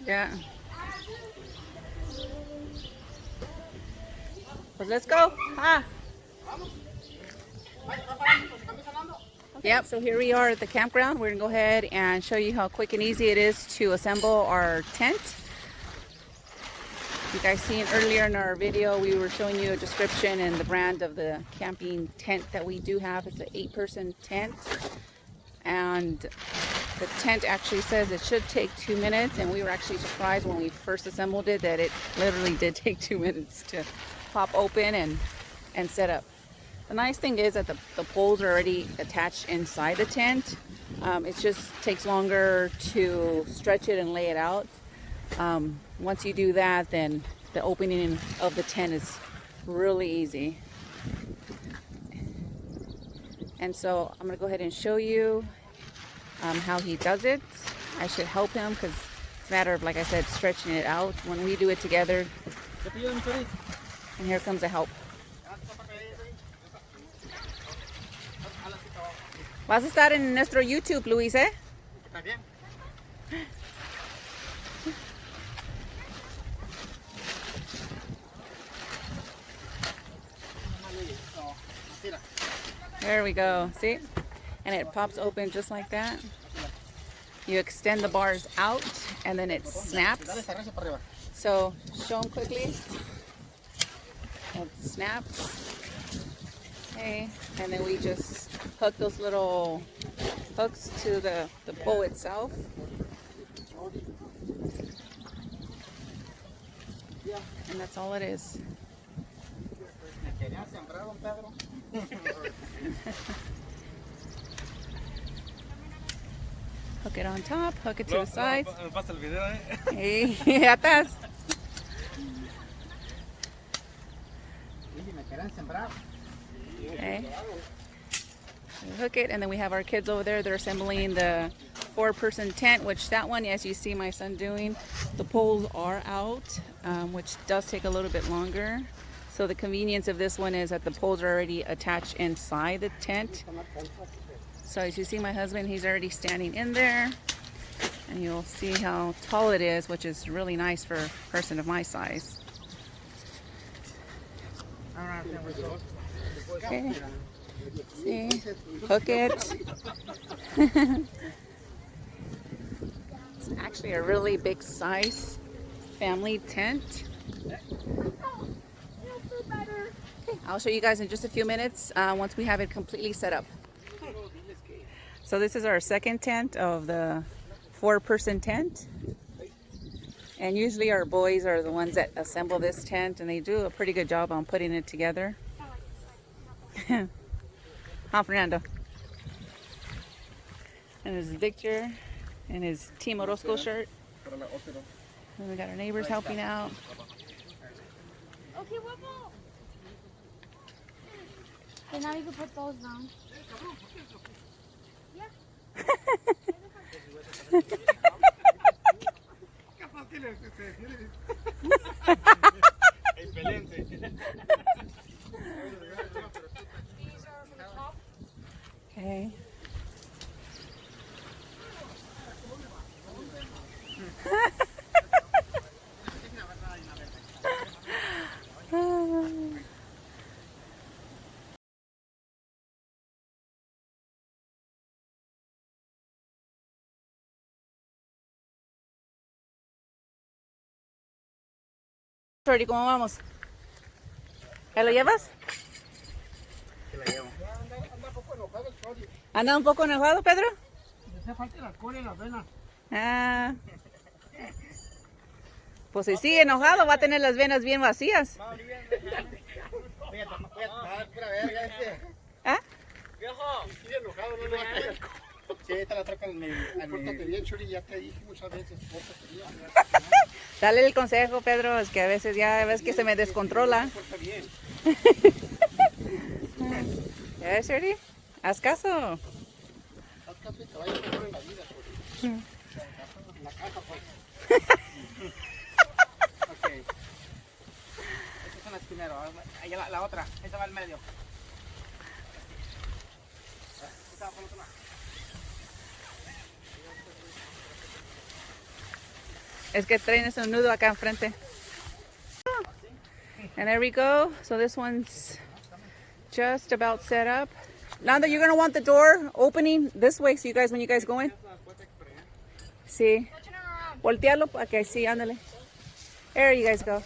Yeah. Pues let's go. Ah. Yep, so here we are at the campground. We're going to go ahead and show you how quick and easy it is to assemble our tent. You guys seen earlier in our video, we were showing you a description and the brand of the camping tent that we do have. It's an 8-person tent. And the tent actually says it should take 2 minutes, and we were actually surprised when we first assembled it that it literally did take 2 minutes to pop open and set up. The nice thing is that the poles are already attached inside the tent. It just takes longer to stretch it and lay it out. Once you do that, then the opening of the tent is really easy. And so I'm going to go ahead and show you how he does it. I should help him because it's a matter of, like I said, stretching it out. When we do it together, and here comes the help. Vas a estar en nuestro YouTube, Luis, ¿eh? There we go. See? And it pops open just like that. You extend the bars out and then it snaps. So show them quickly. It snaps. Okay. And then we just hook those little hooks to the pole itself. And that's all it is. Hook it on top, hook it to the sides. Hey, ya estás. Okay. We hook it, and then we have our kids over there. They're assembling the 4-person tent, which that one, as you see my son doing, the poles are out, which does take a little bit longer. So the convenience of this one is that the poles are already attached inside the tent. So as you see my husband, he's already standing in there. And you'll see how tall it is, which is really nice for a person of my size. Okay. See? Hook it. It's actually a really big size family tent. Okay, I'll show you guys in just a few minutes once we have it completely set up. So this is our second tent of the 4-person tent. And usually our boys are the ones that assemble this tent, and they do a pretty good job on putting it together. Huh, Fernando? And this is Victor in his Team Orozco shirt. And we got our neighbors helping out. Okay, what about? Okay, now you can put those down. Yeah. Okay. Shorty, ¿cómo vamos? ¿Ya lo llevas? ¿Anda un poco enojado, Pedro? Ah. Pues si sigue enojado, va a tener las venas bien vacías. ¿Ah? Sigue enojado, no le va a caer. Sí, esta la traca en el... Pórtate bien, Shorty, ya te dije muchas veces, pórtate bien. Dale el consejo, Pedro, es que a veces ya ves que se me descontrola. Porta bien. ¿Ya ves, Shorty? Haz caso. Haz caso y te vaya mejor en la vida, Shorty. En la casa, pues. Ok. Estas son las primero. Ahí la otra. Esta va al medio. Es que traen ese nudo acá enfrente. And there we go. So this one's just about set up. Nando, you're going to want the door opening this way so you guys, when you guys go in. Sí. Voltearlo para que sí, ándale. There you guys go.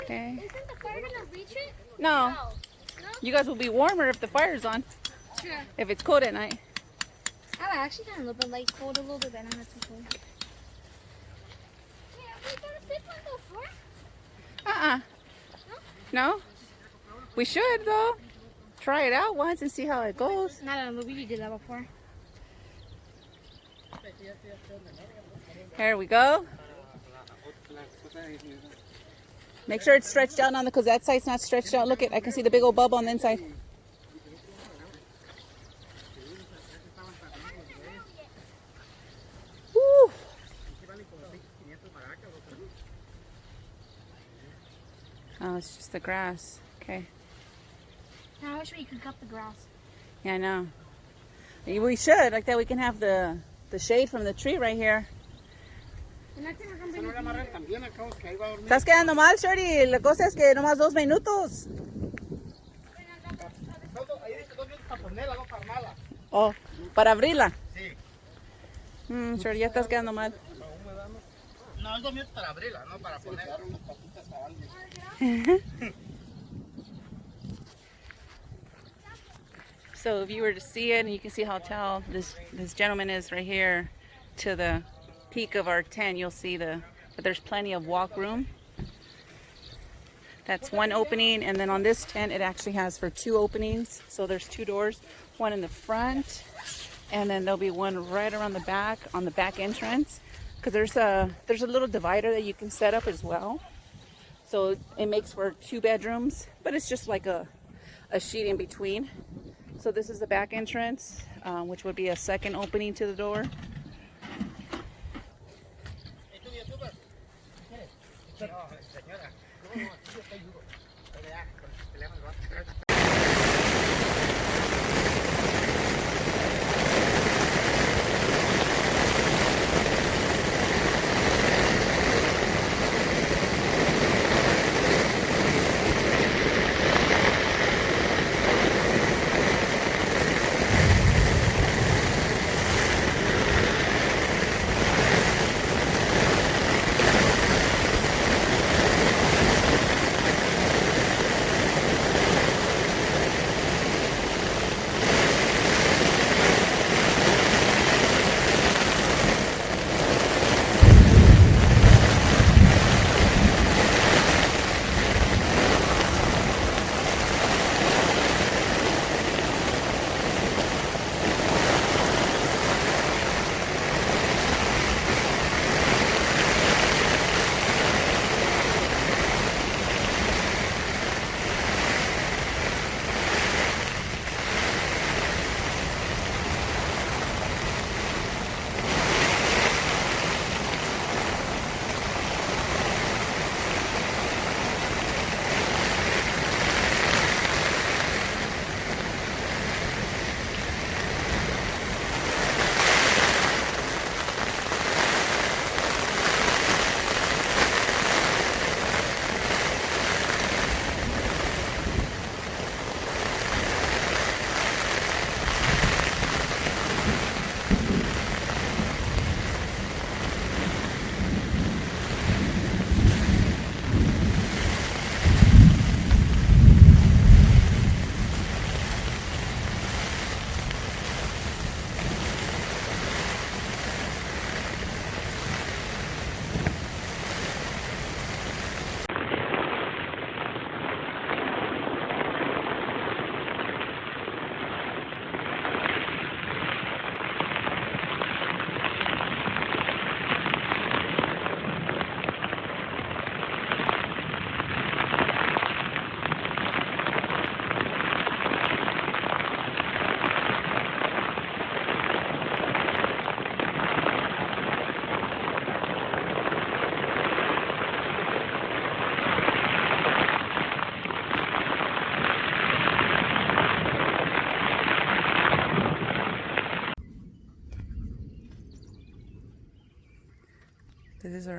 Okay. Isn't the fire gonna reach it? No. No. You guys will be warmer if the fire's on. Sure. If it's cold at night. I'm actually kind of a little bit like cold a little bit, but I'm not too cold. Yeah, we gotta fit on the floor. Uh-uh. No? We should, though. Try it out once and see how it goes. Not a movie, you did that before. Here we go. Make sure it's stretched out on the, because that side's not stretched out. Look, I can see the big old bubble on the inside. Woo. Oh, it's just the grass. Okay. Now I wish we could cut the grass. Yeah, I know. We should. Like that we can have the shade from the tree right here. The next thing we're gonna bring Estás quedando mal, Shorty. La cosa es que nomás 2 minutos. Oh, para abrirla. Sí. Shorty, ya estás quedando mal. No, es 2 minutos para abrirla, no para poner. So if you were to see it, and you can see how tall this gentleman is right here to the peak of our tent, you'll see but there's plenty of walk room. That's one opening, and then on this tent it actually has for 2 openings. So there's 2 doors, one in the front, and then there'll be one right around the back on the back entrance, because there's a little divider that you can set up as well. So it makes for 2 bedrooms, but it's just like a sheet in between. So this is the back entrance, which would be a second opening to the door.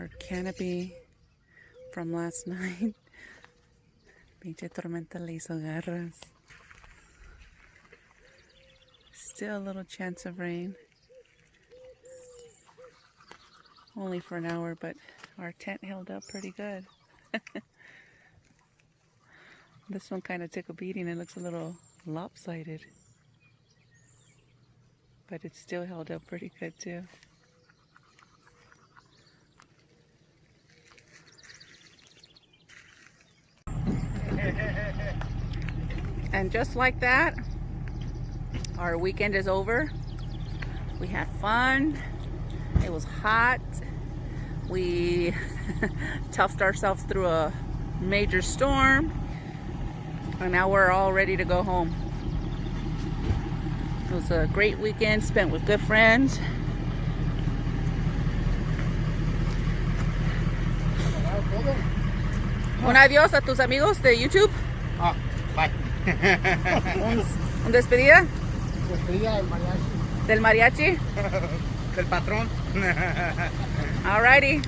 our canopy from last night. Pinche tormenta le hizo garras. Still a little chance of rain. Only for an hour, but our tent held up pretty good. This one kind of took a beating. It looks a little lopsided. But it still held up pretty good too. And just like that, our weekend is over. We had fun. It was hot. We toughed ourselves through a major storm. And now we're all ready to go home. It was a great weekend spent with good friends. Un adiós a tus amigos de YouTube. Ah, bye. Un despedida Despedida del mariachi. del mariachi. Del patrón. Alrighty.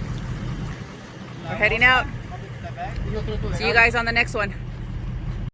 We're heading out. See you guys on the next one.